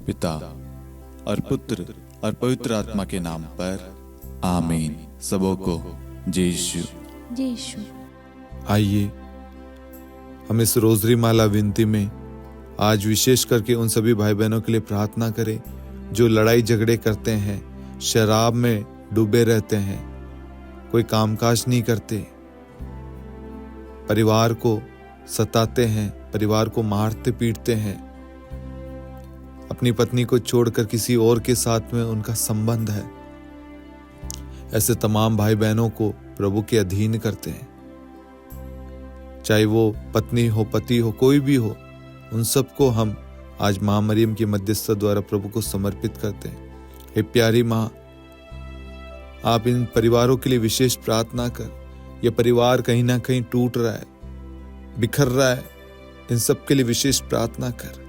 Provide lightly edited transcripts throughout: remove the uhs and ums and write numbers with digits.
पिता और पुत्र और पवित्र आत्मा के नाम पर आमीन। सबों को जय यीशु। जय यीशु। आइए हम इस रोजरी माला विनती में आज विशेष करके उन सभी भाई बहनों के लिए प्रार्थना करें जो लड़ाई झगड़े करते हैं, शराब में डूबे रहते हैं, कोई कामकाज नहीं करते, परिवार को सताते हैं, परिवार को मारते पीटते हैं, अपनी पत्नी को छोड़कर किसी और के साथ में उनका संबंध है। ऐसे तमाम भाई बहनों को प्रभु के अधीन करते हैं, चाहे वो पत्नी हो, पति हो, कोई भी हो, उन सबको हम आज मां मरियम की मध्यस्थता द्वारा प्रभु को समर्पित करते हैं। हे प्यारी मां, आप इन परिवारों के लिए विशेष प्रार्थना कर। यह परिवार कहीं ना कहीं टूट रहा है, बिखर रहा है, इन सब के लिए विशेष प्रार्थना कर।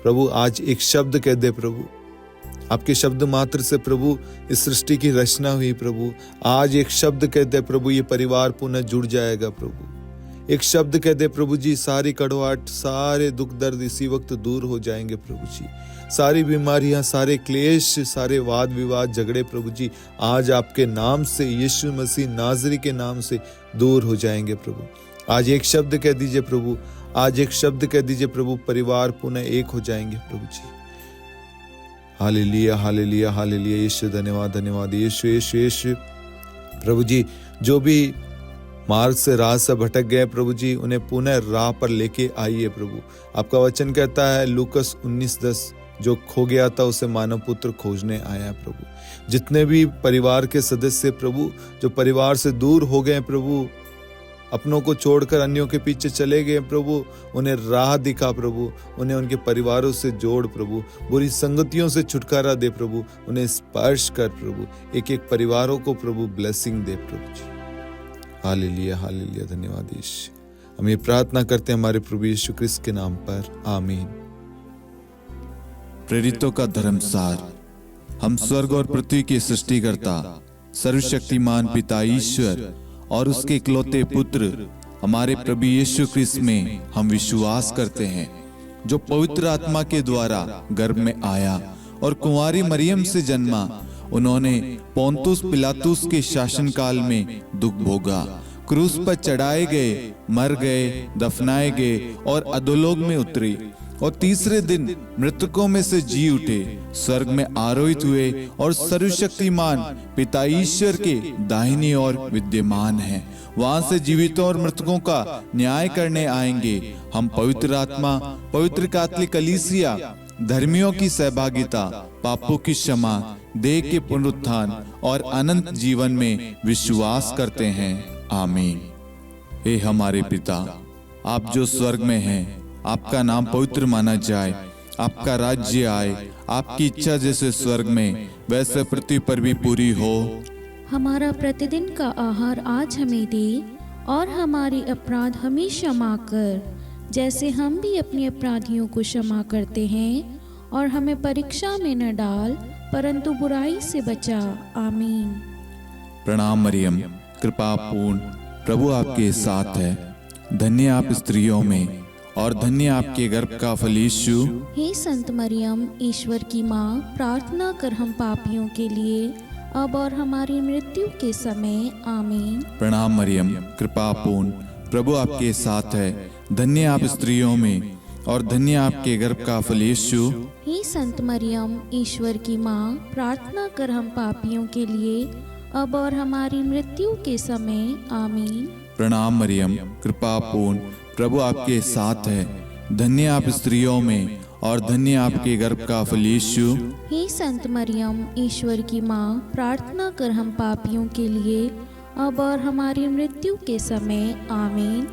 प्रभु आज एक शब्द कह दे प्रभु, आपके शब्द मात्र से प्रभु इस सृष्टि की रचना हुई प्रभु। आज एक शब्द कह दे प्रभु, ये परिवार पुनः जुड़ जाएगा प्रभु। एक शब्द कह दे प्रभु जी, सारी कड़वाहट, सारे दुख दर्द इसी वक्त दूर हो जाएंगे प्रभु जी। सारी बीमारियां, सारे क्लेश, सारे वाद विवाद, झगड़े प्रभु जी आज आपके नाम से, यीशु मसीह नाजरी के नाम से दूर हो जाएंगे प्रभु। आज एक शब्द कह दीजिए प्रभु, आज एक शब्द कह दीजिए प्रभु, परिवार पुनः एक हो जाएंगे प्रभु जी। Hallelujah, hallelujah, hallelujah. यीशु धन्यवाद, धन्यवाद यीशु, यीशु, यीशु। प्रभु जी जो भी मार्ग से राह से भटक गए प्रभु जी, उन्हें पुनः राह पर लेके आइए प्रभु। आपका वचन कहता है लूकस 19:10, जो खो गया था उसे मानव पुत्र खोजने आया प्रभु। जितने भी परिवार के सदस्य प्रभु जो परिवार से दूर हो गए प्रभु, अपनों को छोड़कर अन्यों के पीछे चले गए प्रभु, उन्हें राह दिखा प्रभु, उन्हें उनके परिवारों से जोड़ प्रभु, बुरी संगतियों से छुटकारा दे प्रभु, उन्हें स्पर्श कर प्रभु, एक एक परिवारों को प्रभु ब्लेसिंग दे प्रभु जी। हालेलुया, हालेलुया, धन्यवाद यीशु। हम ये प्रार्थना करते हैं हमारे प्रभु यीशु क्रिस्त के नाम पर, आमीन। प्रेरितों का धर्मसार। हम स्वर्ग और पृथ्वी के सृष्टिकर्ता सर्वशक्तिमान पिता ईश्वर और उसके इकलौते पुत्र हमारे प्रभु यीशु क्रिस्त में हम विश्वास करते हैं, जो पवित्र आत्मा के द्वारा गर्भ में आया और कुंवारी मरियम से जन्मा। उन्होंने पोंतुस पिलातुस के शासनकाल में दुख भोगा, क्रूस पर चढ़ाए गए, मर गए, दफनाए गए और अधोलोक में उतरे और तीसरे दिन मृतकों में से जी उठे, स्वर्ग में आरोहित हुए और सर्वशक्तिमान पिता ईश्वर के दाहिनी ओर विद्यमान हैं। वहां से जीवितों और मृतकों का न्याय करने आएंगे। हम पवित्र आत्मा, पवित्र कैथोलिक कलीसिया, धर्मियों की सहभागिता, पापों की क्षमा, देह के पुनरुत्थान और अनंत जीवन में विश्वास करते हैं। आमीन। हे हमारे पिता, आप जो स्वर्ग में हैं, आपका नाम पवित्र माना जाए, आपका राज्य आए, आपकी इच्छा जैसे स्वर्ग में वैसे पृथ्वी पर भी पूरी हो। हमारा प्रतिदिन का आहार आज हमें दे, और हमारी अपराध हमें क्षमा कर, जैसे हम भी अपने अपराधियों को क्षमा करते हैं, और हमें परीक्षा में न डाल, परंतु बुराई से बचा। आमीन। प्रणाम मरियम, कृपा पूर्ण, प्रभु आपके साथ है। धन्य आप स्त्रियों में और धन्य आपके गर्भ का फल यीशु। हे संत मरियम, ईश्वर की माँ, प्रार्थना कर हम पापियों के लिए, अब और हमारी मृत्यु के समय। आमीन। प्रणाम मरियम, कृपा पूर्ण, प्रभु आपके साथ है। धन्य आप स्त्रियों में और धन्य आपके गर्भ का फल यीशु। हे संत मरियम, ईश्वर की माँ, प्रार्थना कर हम पापियों के लिए, अब और हमारी मृत्यु के समय। आमीन। प्रणाम मरियम, कृपा पूर्ण, प्रभु आपके साथ है। धन्य आप स्त्रियों में और धन्य आपके गर्भ का फल यीशु। हे संत मरियम, ईश्वर की माँ, प्रार्थना कर हम पापियों के लिए, अब और हमारी मृत्यु के समय। आमीन।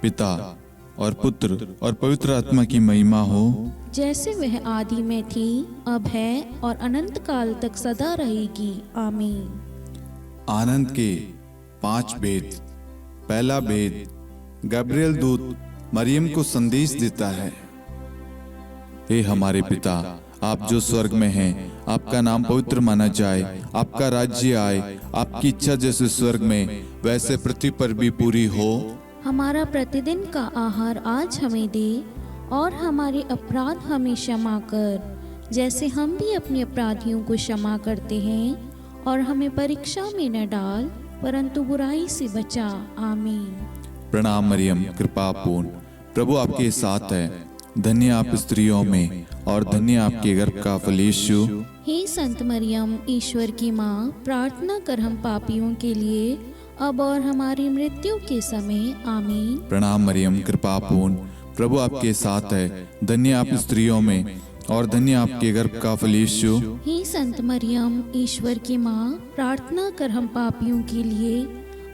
पिता और पुत्र और पवित्र आत्मा की महिमा हो, जैसे वह आदि में थी, अब है और अनंत काल तक सदा रहेगी। आमीन। आनंद के 5 भेद। पहला भेद, गब्रिएल दूत मरियम को संदेश देता है। हे हमारे पिता, आप जो स्वर्ग में हैं, आपका नाम पवित्र माना जाए, आपका राज्य आए, आपकी इच्छा जैसे स्वर्ग में वैसे पृथ्वी पर भी पूरी हो। हमारा प्रतिदिन का आहार आज हमें दे, और हमारे अपराध हमें क्षमा कर, जैसे हम भी अपने अपराधियों को क्षमा करते हैं, और हमें परीक्षा में न डाल, परंतु बुराई से बचा। आमीन। प्रणाम मरियम, कृपा पूर्ण, प्रभु आपके साथ है। धन्य आप स्त्रियों में और धन्य आपके गर्भ का फल यीशु। हे संत मरियम, ईश्वर की माँ, प्रार्थना कर हम पापियों के लिए, अब और हमारी मृत्यु के समय। आमीन। प्रणाम मरियम, कृपा पूर्ण, प्रभु आपके साथ है। धन्य आप स्त्रियों में और धन्य आपके गर्भ का फल यीशु। हे संत मरियम, ईश्वर की माँ, प्रार्थना कर हम पापियों के लिए,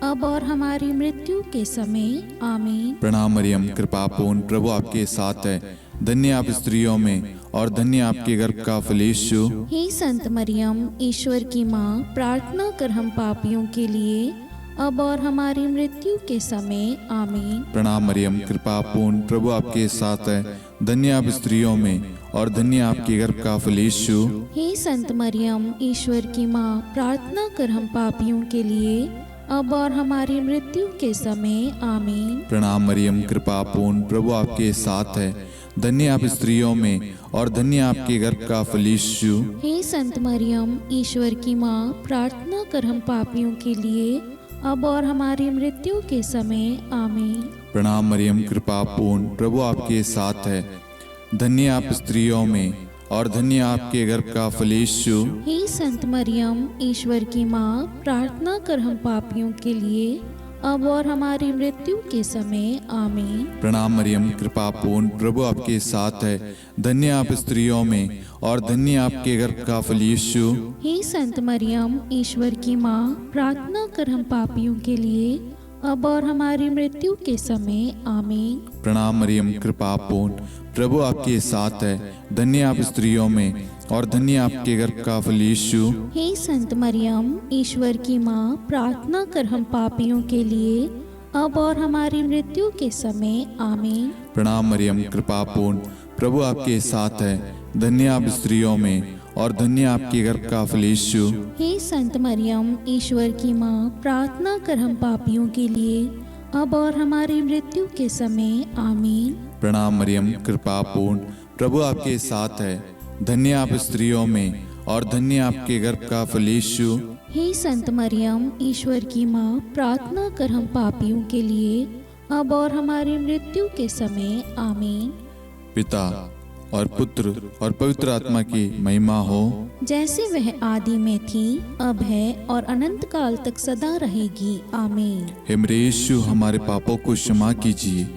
अब और हमारी मृत्यु के समय। आमीन। प्रणाम मरियम, कृपा पूर्ण, प्रभु आपके साथ है। धन्य आप स्त्रियों में और धन्य आपके गर्भ का फल यीशु। हे संत मरियम, ईश्वर की माँ, प्रार्थना कर हम पापियों के लिए, अब और हमारी मृत्यु के समय। आमीन। प्रणाम मरियम, कृपा पूर्ण, प्रभु आपके साथ है। धन्य आप स्त्रियों में और धन्य आपके गर्भ का फल यीशु। हे संत मरियम, ईश्वर की माँ, प्रार्थना कर हम पापियों के लिए, अब और हमारी मृत्यु के समय। आमीन। प्रणाम मरियम, कृपा पूर्ण, प्रभु आपके साथ है। धन्य आप स्त्रियों में और धन्य आपके गर्भ का फल यीशु। हे संत मरियम, ईश्वर की माँ, प्रार्थना कर हम पापियों के लिए, अब और हमारी मृत्यु के समय। आमीन। प्रणाम मरियम, कृपा पूर्ण, प्रभु आपके साथ है। धन्य आप स्त्रियों में और धन्य आपके गर्भ का फल यीशु। हे संत मरियम, ईश्वर की माँ, प्रार्थना कर हम पापियों के लिए, अब और हमारी मृत्यु के समय। आमीन। प्रणाम मरियम, कृपा पूर्ण, प्रभु आपके साथ है। धन्य आप स्त्रियों में और धन्य आपके गर्भ का फल यीशु। हे संत मरियम, ईश्वर की माँ, प्रार्थना कर हम पापियों के लिए, अब और हमारी मृत्यु के समय। आमीन। प्रणाम मरियम, कृपा पूर्ण, प्रभु आपके साथ है। धन्य आप स्त्रियों में और धन्य आपके गर्भ का फल यीशु। हे संत मरियम, ईश्वर की माँ, प्रार्थना कर हम पापियों के लिए, अब और हमारी मृत्यु के समय। आमीन। प्रणाम मरियम, कृपा पूर्ण, प्रभु आपके साथ है। धन्य आप स्त्रियों में और धन्य आपके गर्भ का फल यीशु। हे संत मरियम, ईश्वर की माँ, प्रार्थना कर हम पापियों के लिए, अब और हमारी मृत्यु के समय। आमीन। प्रणाम मरियम, कृपा पूर्ण, प्रभु आपके साथ है। धन्य आप स्त्रियों में और धन्य आपके गर्भ का फल यीशु। हे संत मरियम, ईश्वर की माँ, प्रार्थना कर हम पापियों के लिए, अब और हमारी मृत्यु के समय। आमीन। पिता और पुत्र और पवित्र आत्मा की महिमा हो, जैसे वह आदि में थी, अब है और अनंत काल तक सदा रहेगी। आमीन। हे मेरे यीशु, हमारे पापों को क्षमा कीजिए,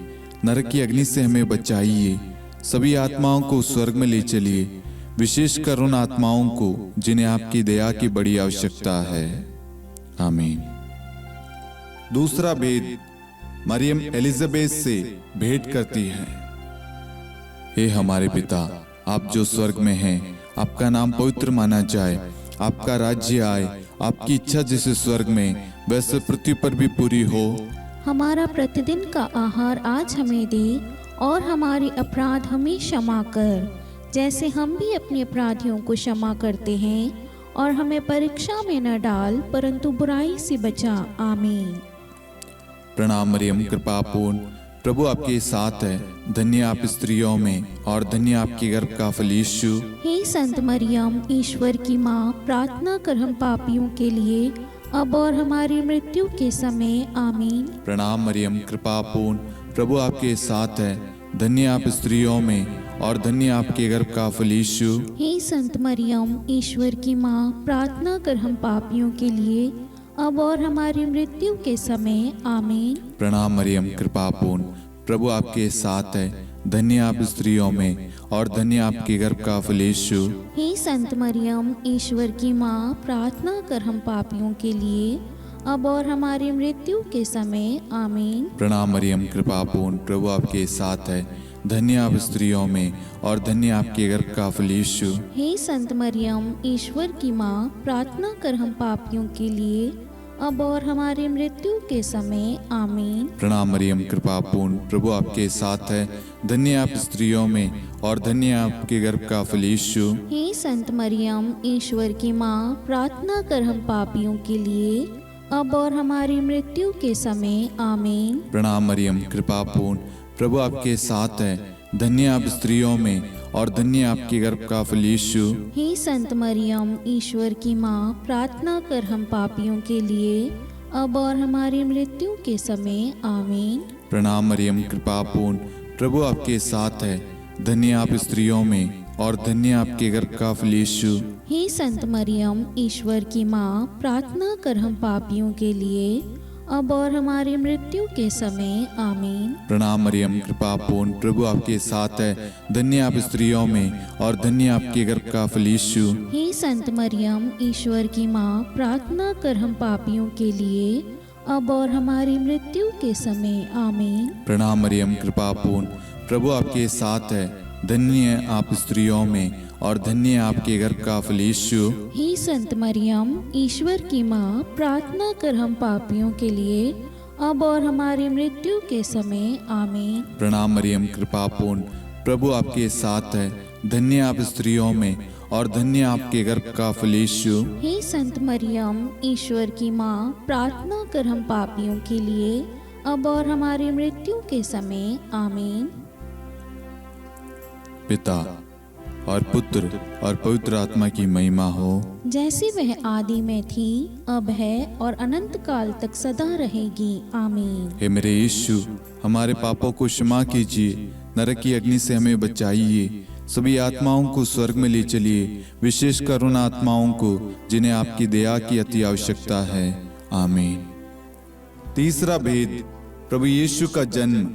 नरक की अग्नि से हमें बचाइए, सभी आत्माओं को स्वर्ग में ले चलिए, विशेषकर उन आत्माओं को जिन्हें आपकी दया की बड़ी आवश्यकता है। आमीन। दूसरा भेद, मरियम एलिजाबेथ से भेंट करती है। हे हमारे पिता, आप जो स्वर्ग में हैं, आपका नाम पवित्र माना जाए, आपका राज्य आए, आपकी इच्छा जैसे स्वर्ग में वैसे पृथ्वी पर भी पूरी हो। हमारा प्रतिदिन का आहार आज हमें दे, और हमारे अपराध हमें क्षमा कर, जैसे हम भी अपने अपराधियों को क्षमा करते हैं, और हमें परीक्षा में न डाल, परंतु बुराई से बचा। आमीन। प्रणाम मरियम, कृपा पूर्ण, प्रभु आपके साथ है। धन्य आप स्त्रियों में और धन्य आपके गर्भ का फल यीशु। हे संत मरियम, ईश्वर की माँ, प्रार्थना कर हम पापियों के लिए, अब और हमारी मृत्यु के समय। आमीन। प्रणाम मरियम, कृपा पूर्ण, प्रभु आपके साथ है। धन्य आप स्त्रियों में और धन्य आपके गर्भ का फल यीशु। हे संत मरियम, ईश्वर की माँ, प्रार्थना कर हम पापियों के लिए, अब और हमारी मृत्यु के समय। आमीन। प्रणाम मरियम, कृपा पूर्ण, प्रभु आपके साथ है। धन्य आप स्त्रियों में और धन्य आपके गर्भ का फल यीशु। हे संत मरियम, ईश्वर की माँ, प्रार्थना कर हम पापियों के लिए, अब और हमारी मृत्यु के समय। आमीन। प्रणाम मरियम, कृपा पूर्ण, प्रभु आपके साथ है। धन्य आप स्त्रियों में और धन्य आपके गर्भ का फल यीशु। हे संत मरियम, ईश्वर की माँ, प्रार्थना कर हम पापियों के लिए, अब और हमारी मृत्यु के समय। आमीन। प्रणाम मरियम, कृपा पूर्ण, प्रभु आपके साथ है। धन्य आप स्त्रियों में और धन्य आपके गर्भ का फल यीशु। हे संत मरियम, ईश्वर की माँ, प्रार्थना कर हम पापियों के लिए, अब और हमारी मृत्यु के समय। आमीन। प्रणाम मरियम, कृपा पूर्ण, प्रभु आपके साथ है। धन्य आप स्त्रियों में और धन्य आपके गर्भ का फल यीशु। हे संत मरियम, ईश्वर की माँ, प्रार्थना कर हम पापियों के लिए, अब और हमारी मृत्यु के समय। आमीन। प्रणाम मरियम, कृपा पूर्ण, प्रभु आपके साथ है। धन्य आप स्त्रियों में और धन्य आपके गर्भ का फल यीशु। हे संत मरियम, ईश्वर की माँ, प्रार्थना कर हम पापियों के लिए, अब और हमारी मृत्यु के समय। आमीन। प्रणाम मरियम, कृपा पूर्ण, प्रभु आपके साथ है। धन्य आप स्त्रियों में और धन्य आपके गर्भ का फल यीशु। हे संत मरियम, ईश्वर की माँ, प्रार्थना कर हम पापियों के लिए, अब और हमारी मृत्यु के समय। आमीन। प्रणाम मरियम, कृपा पूर्ण, प्रभु आपके साथ है। धन्य आप स्त्रियों में और धन्य आपके गर्भ का फल यीशु। हे संत मरियम, ईश्वर की माँ, प्रार्थना कर हम पापियों के लिए, अब और हमारी मृत्यु के समय। आमीन। प्रणाम मरियम, कृपा पूर्ण, प्रभु आपके साथ है। धन्य आप स्त्रियों में और धन्य आपके गर्भ का फल यीशु। हे संत मरियम, ईश्वर की माँ, प्रार्थना कर हम पापियों के लिए, अब और हमारी मृत्यु के समय। आमीन। पिता और पुत्र और पवित्र आत्मा की महिमा हो, जैसे वह आदि में थी, अब है और अनंत काल तक सदा रहेगी। आमीन। हे मेरे यीशु, हमारे पापों को क्षमा कीजिए, नरक की अग्नि से हमें बचाइए, सभी आत्माओं को स्वर्ग में ले चलिए, विशेषकर उन आत्माओं को जिन्हें आपकी दया की अति आवश्यकता है। आमीन। तीसरा भेद, प्रभु यीशु का जन्म।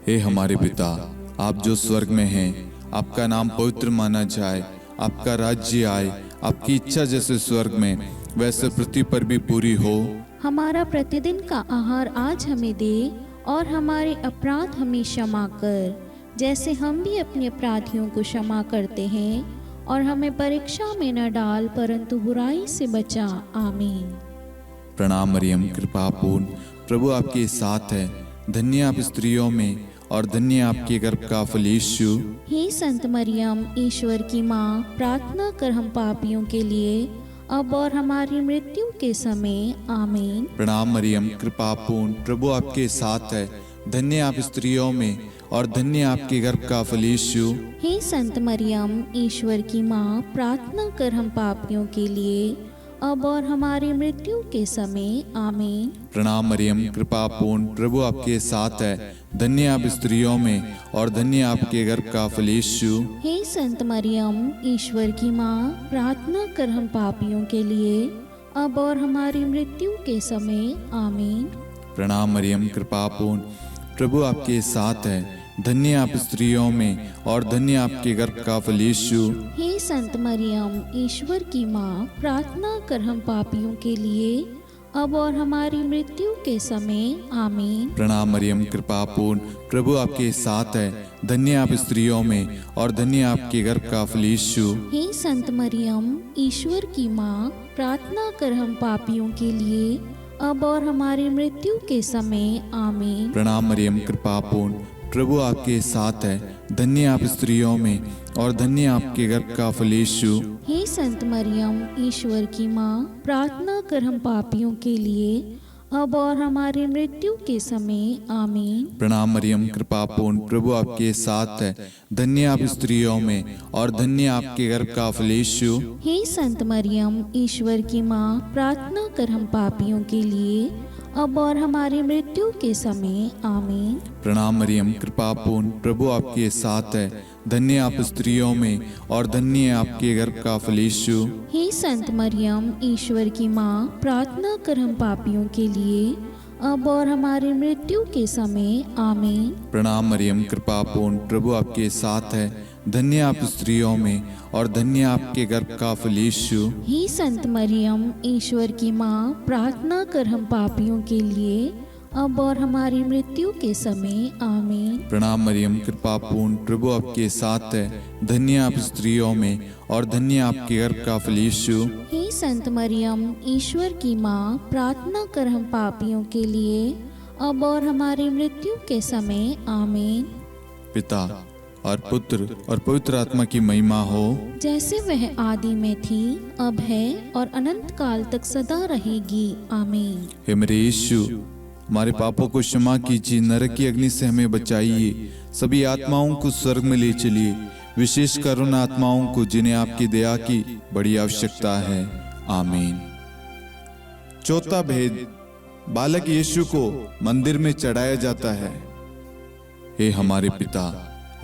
हे हमारे पिता, आप जो स्वर्ग में हैं, आपका नाम पवित्र माना जाए, आपका राज्य आए, आपकी इच्छा जैसे स्वर्ग में वैसे पृथ्वी पर भी पूरी हो। हमारा प्रतिदिन का आहार आज हमें दे, और हमारे अपराध हमें क्षमा कर, जैसे हम भी अपने अपराधियों को क्षमा करते हैं, और हमें परीक्षा में न डाल, परंतु बुराई से बचा। आमीन। प्रणाम मरियम, कृपा पूर्ण, प्रभु आपके साथ है। धन्य आप स्त्रियों में और धन्य आपके गर्भ का फल यीशु। हे संत मरियम, ईश्वर की माँ, प्रार्थना कर हम पापियों के लिए, अब और हमारी मृत्यु के समय। आमीन। प्रणाम मरियम, कृपा पूर्ण, प्रभु आपके साथ है। धन्य आप स्त्रियों में और धन्य आपके गर्भ का फल यीशु। हे संत मरियम, ईश्वर की माँ, प्रार्थना कर हम पापियों के लिए, अब और हमारी मृत्यु के समय। आमीन। प्रणाम मरियम, कृपा पूर्ण, प्रभु आपके साथ है। धन्य आप स्त्रियों में और धन्य आपके गर्भ का फल यीशु। हे संत मरियम, ईश्वर की माँ, प्रार्थना कर हम पापियों के लिए, अब और हमारी मृत्यु के समय। आमीन। प्रणाम मरियम, कृपा पूर्ण, प्रभु आपके साथ है। धन्य आप स्त्रियों में और धन्य आपके गर्भ का फल यीशु। हे संत मरियम, ईश्वर की माँ, प्रार्थना कर हम पापियों के लिए, अब और हमारी मृत्यु के समय। आमीन। प्रणाम मरियम, कृपा पूर्ण, प्रभु आपके साथ है। धन्य आप स्त्रियों में और धन्य आपके गर्भ का फल यीशु। हे संत मरियम, ईश्वर की माँ, प्रार्थना कर हम पापियों के लिए, अब और हमारी मृत्यु के समय। आमीन। प्रणाम मरियम, कृपा पूर्ण, प्रभु आपके साथ है। धन्य आप स्त्रियों में और धन्य आपके गर्भ का फल यीशु। हे संत मरियम, ईश्वर की माँ, प्रार्थना कर हम पापियों के लिए, अब और हमारी मृत्यु के समय। आमीन। प्रणाम मरियम, कृपा पूर्ण, प्रभु आपके साथ है। धन्य आप स्त्रियों में और धन्य आपके गर्भ का फल यीशु। हे संत मरियम, ईश्वर की माँ, प्रार्थना कर हम पापियों के लिए, अब और हमारी मृत्यु के समय। आमीन। प्रणाम मरियम, कृपा पूर्ण, प्रभु आपके साथ है। धन्य आप स्त्रियों में और धन्य आपके गर्भ का फल यीशु। हे संत मरियम, ईश्वर की माँ, प्रार्थना कर हम पापियों के लिए, अब और हमारी मृत्यु के समय। आमीन। प्रणाम मरियम, कृपा पूर्ण, प्रभु आपके साथ है। धन्य आप स्त्रियों में और धन्य आपके गर्भ का फल यीशु। हे संत मरियम, ईश्वर की माँ, प्रार्थना कर हम पापियों के लिए, अब और हमारी मृत्यु के समय। आमीन। प्रणाम मरियम, कृपा पूर्ण, प्रभु आपके साथ है। धन्य आप स्त्रियों में और धन्य आपके गर्भ का फल यीशु। हे संत मरियम, ईश्वर की माँ, प्रार्थना कर हम पापियों के लिए, अब और हमारी मृत्यु के समय। आमीन। पिता और पुत्र और पवित्र आत्मा की महिमा हो, जैसे वह आदि में थी, अब है और अनंत काल तक सदा रहेगी। आमीन। हे मेरे यीशु, हमारे पापों को क्षमा कीजिए, नरक की अग्नि से हमें बचाइए, सभी आत्माओं को स्वर्ग में ले चलिए, विशेषकर उन आत्माओं को जिन्हें आपकी दया की बड़ी आवश्यकता है। आमीन। चौथा भेद, बालक यीशु को मंदिर में चढ़ाया जाता है। हे हमारे पिता,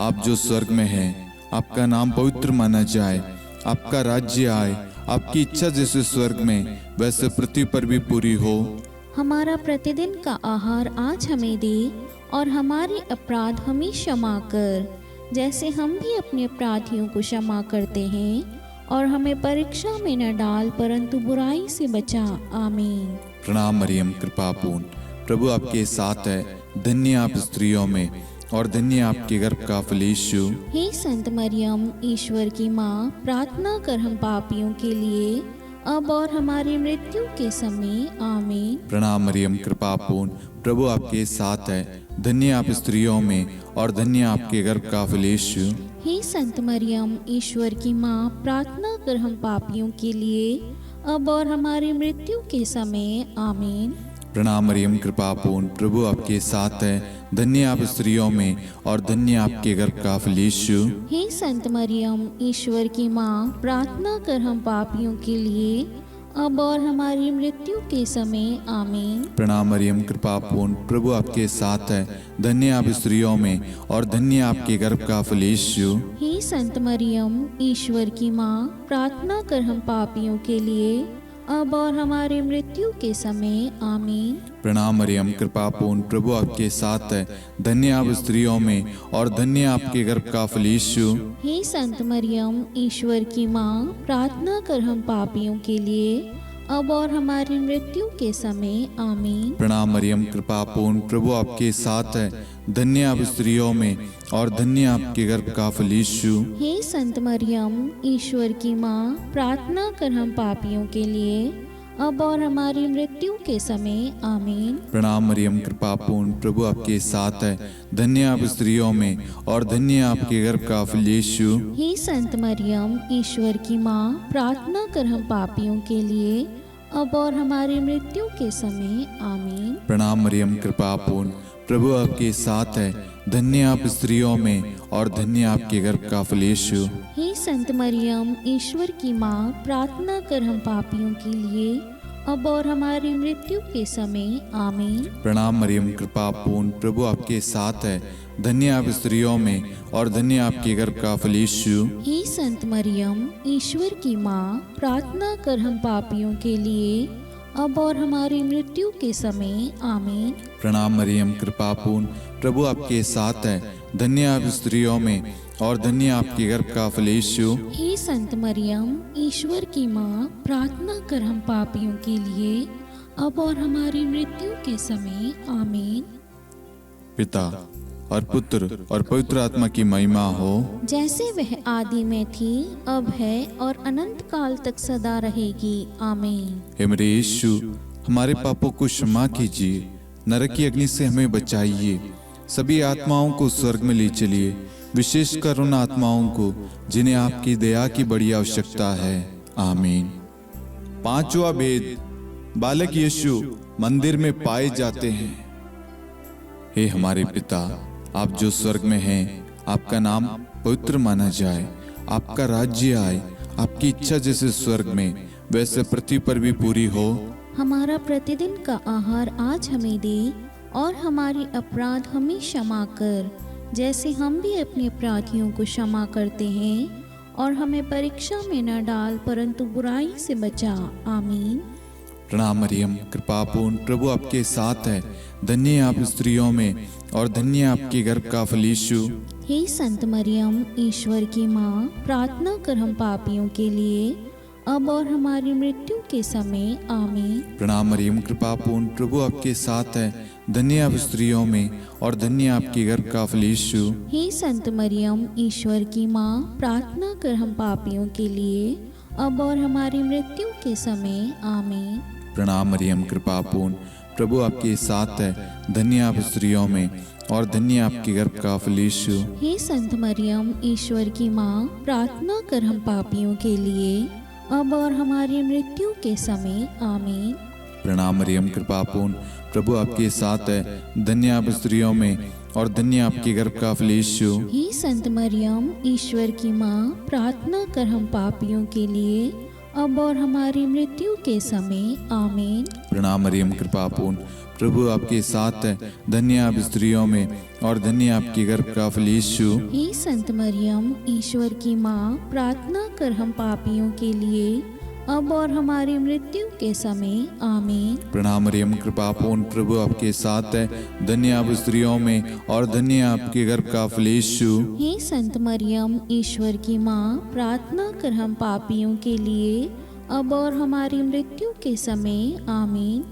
आप जो स्वर्ग में हैं, आपका नाम पवित्र माना जाए, आपका राज्य आए, आपकी इच्छा जैसे स्वर्ग में वैसे पृथ्वी पर भी पूरी हो। हमारा प्रतिदिन का आहार आज हमें दे, और हमारे अपराध हमें क्षमा कर, जैसे हम भी अपने अपराधियों को क्षमा करते हैं, और हमें परीक्षा में न डाल, परंतु बुराई से बचा। आमीन। प्रणाम मरियम, कृपापूर्ण, प्रभु आपके साथ है, धन्य आप स्त्रियों में और धन्य आपके गर्भ का फल यीशु। हे संत मरियम, ईश्वर की माँ, प्रार्थना कर हम पापियों के लिए, अब और हमारी मृत्यु के समय। आमीन। प्रणाम मरियम, कृपापूर्ण, प्रभु आपके साथ है, धन्य आप स्त्रियों में और धन्य आपके गर्भ का फल यीशु। हे संत मरियम, ईश्वर की माँ, प्रार्थना कर हम पापियों के लिए, अब और हमारी मृत्यु के समय। आमीन। प्रणाम मरियम, कृपापूर्ण, प्रभु आपके साथ है, धन्य आप स्त्रियों में और धन्य आपके गर्भ का फल यीशु। हे संत मरियम, ईश्वर की माँ, प्रार्थना कर हम पापियों के लिए, अब और हमारी मृत्यु के समय। आमीन। प्रणाम मरियम, कृपापूर्ण, प्रभु आपके साथ है, धन्य आप स्त्रियों में और धन्य आपके गर्भ का फल यीशु। हे संत मरियम, ईश्वर की माँ, प्रार्थना कर हम पापियों के लिए, अब और हमारी मृत्यु के समय। आमीन। प्रणाम मरियम, कृपापूर्ण, प्रभु आपके साथ है, धन्य आप स्त्रियों में और धन्य आपके गर्भ का फल यीशु। हे संत मरियम, ईश्वर की माँ, प्रार्थना कर हम पापियों के लिए, अब और हमारी मृत्यु के समय। आमीन। प्रणाम मरियम, कृपापूर्ण, प्रभु आपके साथ है, धन्य आप स्त्रियों में और धन्य आपके गर्भ का फल यीशु। हे संत मरियम, ईश्वर की माँ, प्रार्थना कर हम पापियों के लिए, अब और हमारी मृत्यु के समय। आमीन। प्रणाम मरियम, कृपापूर्ण, प्रभु आपके साथ है, धन्य आप स्त्रियों में और धन्य आपके गर्भ का फल यीशु। हे संत मरियम, ईश्वर की माँ, प्रार्थना कर हम पापियों के लिए, अब और हमारी मृत्यु के समय। आमीन। प्रणाम मरियम, कृपापूर्ण, प्रभु आपके साथ है, धन्य आप स्त्रियों में और धन्य आपके गर्भ का फल यीशु। हे संत मरियम, ईश्वर की माँ, प्रार्थना कर हम पापियों के लिए, अब और हमारी मृत्यु के समय। आमीन। प्रणाम मरियम, कृपापूर्ण, प्रभु आपके साथ है, धन्य आप स्त्रियों में और धन्य आपके गर्भ का फल यीशु। हे संत मरियम, ईश्वर की माँ, प्रार्थना कर हम पापियों के लिए, अब और हमारी मृत्यु के समय। आमीन। प्रणाम मरियम, कृपापूर्ण, प्रभु आपके साथ है, धन्य आप स्त्रियों में और धन्य आपके गर्भ का फल यीशु। हे संत मरियम, ईश्वर की माँ, प्रार्थना कर हम पापियों के लिए, अब और हमारी मृत्यु के समय। आमीन। पिता और पुत्र और पवित्र आत्मा की महिमा हो, जैसे वह आदि में थी, अब है और अनंत काल तक सदा रहेगी। आमीन। हे मेरे यीशु, हमारे पापों को क्षमा कीजिए, नरक की अग्नि से हमें बचाइए, सभी आत्माओं को स्वर्ग में ले चलिए, विशेषकर उन आत्माओं को जिन्हें आपकी दया की बड़ी आवश्यकता है। आमीन। पांचवा भेद, बालक यीशु मंदिर में पाए जाते हैं। हे हमारे पिता, आप जो स्वर्ग में हैं, आपका नाम पवित्र माना जाए, आपका राज्य आए, आपकी इच्छा जैसे स्वर्ग में वैसे पृथ्वी पर भी पूरी हो। हमारा प्रतिदिन का आहार आज हमें दे, और हमारे अपराध हमें क्षमा कर, जैसे हम भी अपने अपराधियों को क्षमा करते हैं, और हमें परीक्षा में न डाल, परंतु बुराई से बचा। आमीन। प्रणाम मरियम, कृपापूर्ण, प्रभु आपके साथ है, धन्य आप स्त्रियों में और धन्य आपके गर्भ का फल यीशु। हे संत मरियम, ईश्वर की माँ, प्रार्थना कर हम पापियों के लिए, अब और हमारी मृत्यु के समय। आमीन। प्रणाम मरियम, कृपापूर्ण, प्रभु आपके साथ है, धन्य आप स्त्रियों में और धन्य आपके गर्भ का फल यीशु। हे संत मरियम, ईश्वर की माँ, प्रार्थना कर हम पापियों के लिए, अब और हमारी मृत्यु के समय। आमीन। प्रणाम मरियम, कृपापूर्ण, प्रभु आपके साथ है, धन्य आप स्त्रियों में और धन्य आपके गर्भ का फल यीशु। हे संत मरियम, ईश्वर की माँ, प्रार्थना कर हम पापियों के लिए, अब और हमारी मृत्यु के समय। आमीन। प्रणाम मरियम कृपापूर्ण, प्रभु आपके साथ है, धन्य आप स्त्रियों में और धन्य आपके गर्भ का फल यीशु। हे संत मरियम, ईश्वर की माँ, प्रार्थना कर हम पापियों के लिए, अब और हमारी मृत्यु के समय। आमीन। प्रणाम मरियम कृपापूर्ण, प्रभु आपके साथ है, धन्य आप स्त्रियों में और धन्य आपके गर्भ का फल यीशु। हे संत मरियम, ईश्वर की माँ, प्रार्थना कर हम पापियों के लिए, अब और हमारी मृत्यु के समय। आमीन। प्रणाम मरियम कृपापूर्ण, प्रभु आपके साथ है, धन्य आप स्त्रियों में और धन्य आपके गर्भ का फल यीशु। हे संत मरियम, ईश्वर की माँ, प्रार्थना कर हम पापियों के लिए, अब और हमारी मृत्यु के समय। आमीन।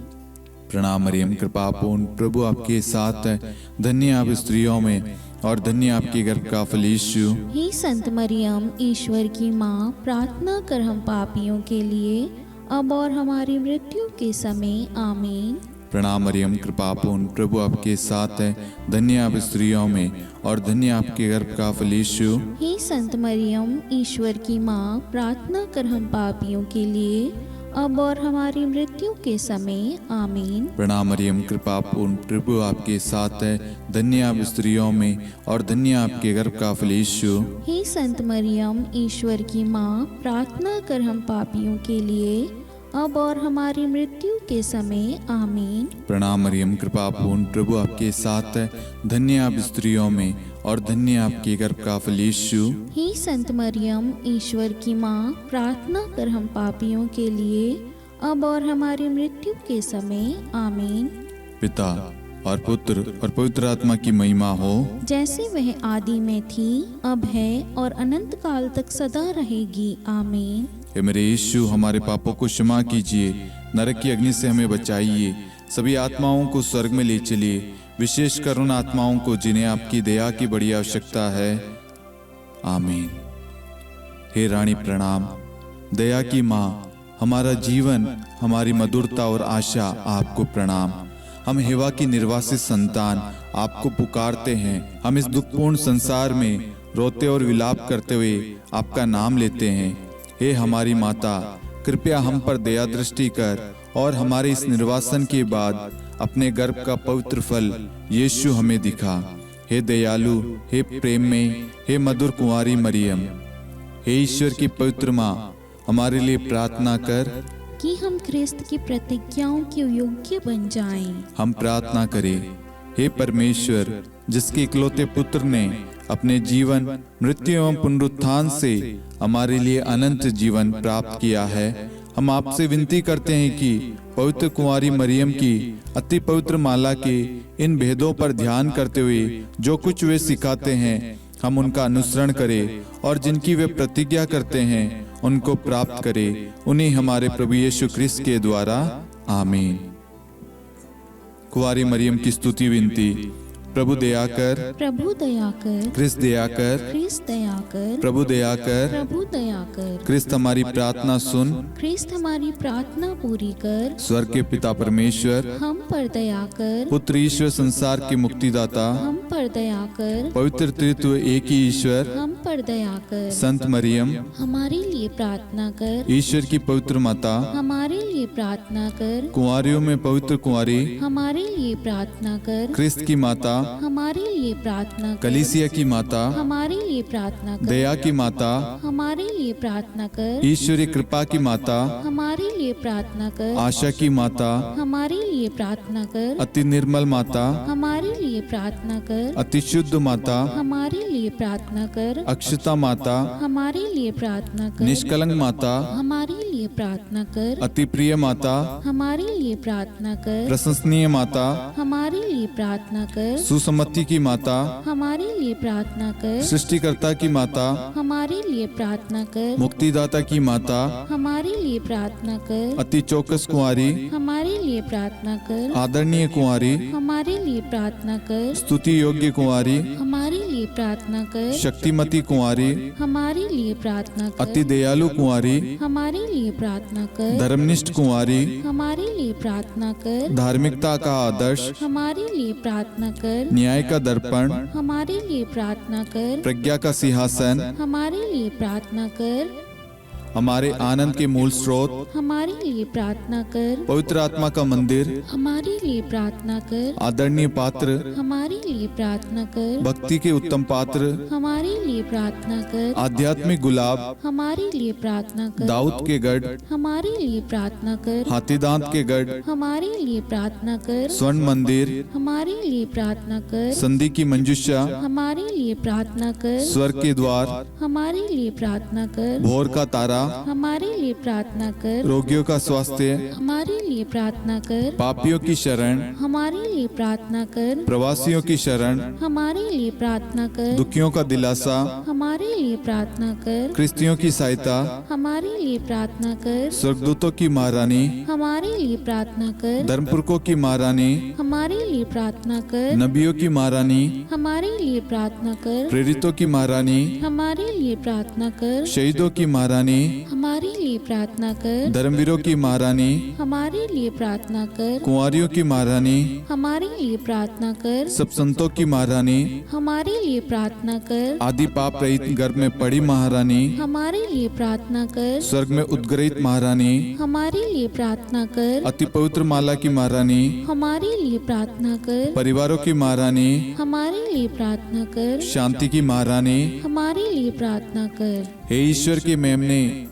प्रणाम मरियम कृपापूर्ण, प्रभु आपके साथ है, धन्य आप स्त्रियों में और धन्य आपके गर्भ का फल यीशु। हे संत मरियम, ईश्वर की माँ, प्रार्थना कर हम पापियों के लिए, अब और हमारी मृत्यु के समय। आमीन। प्रणाम मरियम कृपापूर्ण, प्रभु आपके साथ है, धन्य आप स्त्रियों में और धन्य आपके गर्भ का फल यीशु। हे संत मरियम, ईश्वर की माँ, प्रार्थना कर हम पापियों के लिए, अब और हमारी मृत्यु के समय। आमीन। प्रणाम मरियम कृपापूर्ण, प्रभु आपके साथ है, धन्य आप स्त्रियों में और धन्य आपके गर्भ का फल यीशु। हे संत मरियम, ईश्वर की माँ, प्रार्थना कर हम पापियों के लिए, अब और हमारी मृत्यु के समय। आमीन। प्रणाम मरियम कृपापूर्ण, प्रभु आपके साथ है, धन्य आप स्त्रियों में और धन्य आपके गर्भ का फल यीशु। हे संत मरियम, ईश्वर की माँ, प्रार्थना कर हम पापियों के लिए, अब और हमारी मृत्यु के समय। आमीन। पिता और पुत्र और पवित्र आत्मा की महिमा हो, जैसे वह आदि में थी, अब है और अनंत काल तक सदा रहेगी। आमीन। हे मेरे यीशु, हमारे पापों को क्षमा कीजिए, नरक की अग्नि से हमें बचाइए, सभी आत्माओं को स्वर्ग में ले चलिए, विशेषकर उन आत्माओं को जिन्हें आपकी दया की बड़ी आवश्यकता है। आमीन। हे रानी प्रणाम, दया की माँ, हमारा जीवन, हमारी मधुरता और आशा आपको प्रणाम। हम हेवा की निर्वासित संतान आपको पुकारते हैं। हम इस दुखपूर्ण संसार में रोते और विलाप करते हुए आपका नाम लेते हैं। हे हमारी माता, कृपया हम पर दया दृष्टि कर और हमारे इस निर्वासन के बाद अपने गर्भ का पवित्र फल यीशु हमें दिखा। हे दयालु, हे प्रेम में, हे मधुर कुंवारी मरियम, हे ईश्वर की पवित्र माँ, हमारे लिए प्रार्थना कर कि हम ख्रिस्त की प्रतिज्ञाओं के योग्य बन जाएं। हम प्रार्थना करें। हे परमेश्वर, जिसके इकलौते पुत्र ने अपने जीवन, मृत्यु एवं पुनरुत्थान से हमारे लिए अनंत जीवन प्राप्त किया है, हम आपसे विनती करते हैं कि पवित्र कुंवारी मरियम की अति पवित्र माला के इन भेदों पर ध्यान करते हुए जो कुछ वे सिखाते हैं, हम उनका अनुसरण करें और जिनकी वे प्रतिज्ञा करते हैं उनको प्राप्त करें। उन्हीं हमारे प्रभु यीशु ख्रिस्त के द्वारा। आमीन। कुंवारी मरियम की स्तुति विनती। प्रभु दया कर, प्रभु दया कर, ख्रिस्त दया कर, ख्रिस्त दया कर, प्रभु दया कर, प्रभु दया कर, ख्रिस्त हमारी प्रार्थना सुन। ख्रिस्त हमारी प्रार्थना पूरी कर, स्वर्ग के पिता परमेश्वर, हम पर दया कर, पुत्र ईश्वर संसार के मुक्तिदाता, हम पर दया कर, पवित्र त्रित्व एक ही ईश्वर, हम पर दया कर, संत मरियम, हमारे लिए प्रार्थना कर, ईश्वर की पवित्र माता, हमारे लिए प्रार्थना कर, कुंवारियों में पवित्र कुंवारी, हमारे लिए प्रार्थना कर, ख्रिस्त की माता, हमारे लिए प्रार्थना कर, कलीसिया की माता, हमारे लिए प्रार्थना कर, दया की माता, हमारे लिए प्रार्थना कर, ईश्वरी कृपा की माता, हमारे लिए प्रार्थना कर, आशा की माता, हमारे लिए प्रार्थना कर, अति निर्मल माता, हमारे लिए प्रार्थना कर, अति शुद्ध माता, हमारे लिए प्रार्थना कर, अक्षता माता, हमारे लिए प्रार्थना कर, निष्कलंक माता, हमारे लिए प्रार्थना कर, अति प्रिय माता, हमारे लिए प्रार्थना कर, प्रशंसनीय माता, हमारे लिए प्रार्थना कर, सुसम्मति की माता, हमारे लिए प्रार्थना कर, सृष्टिकर्ता की माता, हमारे लिए प्रार्थना कर, मुक्तिदाता की माता, हमारे लिए प्रार्थना कर, अति चौकस कुंवारी, हमारे लिए प्रार्थना कर, आदरणीय कुंवारी, हमारे लिए प्रार्थना कर, स्तुति योग्य कुंवारी, हमारे लिए प्रार्थना कर, शक्तिमती कुंवारी, हमारे लिए प्रार्थना कर, अति दयालु कुंवारी, हमारे लिए प्रार्थना कर, धर्मनिष्ठ कुंवारी, हमारे लिए प्रार्थना कर, धार्मिकता का आदर्श, हमारे लिए प्रार्थना कर, न्याय का दर्पण, हमारे लिए प्रार्थना कर, प्रज्ञा का सिंहासन, हमारे लिए प्रार्थना कर, हमारे आनंद के मूल स्रोत, हमारे लिए प्रार्थना कर। पवित्र आत्मा का मंदिर, हमारे लिए प्रार्थना कर। आदरणीय पात्र, हमारे लिए प्रार्थना कर। भक्ति के उत्तम पात्र, हमारे लिए प्रार्थना कर। आध्यात्मिक गुलाब, हमारे लिए प्रार्थना कर। दाऊद के गढ़, हमारे लिए प्रार्थना कर। हाथीदांत के गढ़, हमारे लिए प्रार्थना कर। स्वर्ण मंदिर, हमारे लिए प्रार्थना कर। संधि की मंजुषा, हमारे लिए प्रार्थना कर। स्वर्ग के द्वार, हमारे लिए प्रार्थना कर। भोर का तारा, हमारे लिए प्रार्थना कर। रोगियों का स्वास्थ्य, हमारे लिए प्रार्थना कर। पापियों की शरण, हमारे लिए प्रार्थना कर। प्रवासियों की शरण, हमारे लिए प्रार्थना कर। दुखियों का दिलासा, हमारे लिए प्रार्थना कर। क्रिस्तियों की सहायता, हमारे लिए प्रार्थना कर। स्वर्गदूतों की महारानी, हमारे लिए प्रार्थना कर। धर्मपुरखों की महारानी, हमारे लिए प्रार्थना कर। नबियों की महारानी, हमारे लिए प्रार्थना कर। प्रेरितों की महारानी, हमारे लिए प्रार्थना कर। शहीदों की महारानी, हमारे लिए प्रार्थना कर। धर्मवीरों की महारानी, हमारे लिए प्रार्थना कर। कुंवारियों की महारानी, हमारे लिए प्रार्थना कर। सब संतों की महारानी, हमारे लिए प्रार्थना कर। आदि पाप रहित गर्भ में पड़ी महारानी, हमारे लिए प्रार्थना कर। स्वर्ग में उद्गृहित महारानी, हमारे लिए प्रार्थना कर। अति पवित्र माला की महारानी, हमारे लिए प्रार्थना कर। परिवारों की महारानी, हमारे लिए प्रार्थना कर। शांति की महारानी, हमारे लिए प्रार्थना कर। हे ईश्वर के मेमने,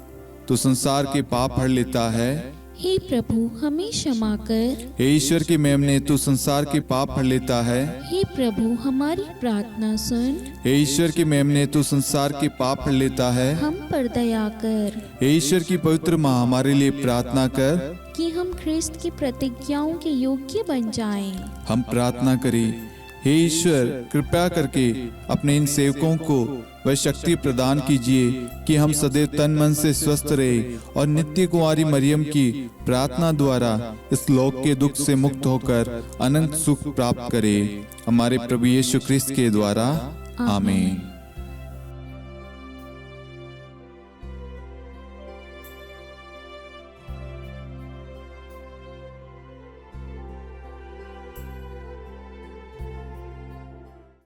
तू संसार के पाप हर लेता है। हे प्रभु हमें क्षमा कर। हे ईश्वर के मेमने, तू संसार के पाप हर लेता है। हे प्रभु हमारी प्रार्थना सुन। हे ईश्वर के मेमने, तू संसार के पाप हर लेता है। हम पर दया कर हे ईश्वर की पवित्र माँ, हमारे लिए प्रार्थना कर। कि हम ख्रिस्त की प्रतिज्ञाओं के योग्य बन जाएं। हम प्रार्थना करें। हे ईश्वर, कृपया करके अपने इन सेवकों को वह शक्ति प्रदान कीजिए कि हम सदैव तन मन से स्वस्थ रहे और नित्य कुंवारी मरियम की प्रार्थना द्वारा इस लोक के दुख से मुक्त होकर अनंत सुख प्राप्त करें। हमारे प्रभु यीशु ख्रिस्त के द्वारा, आमीन।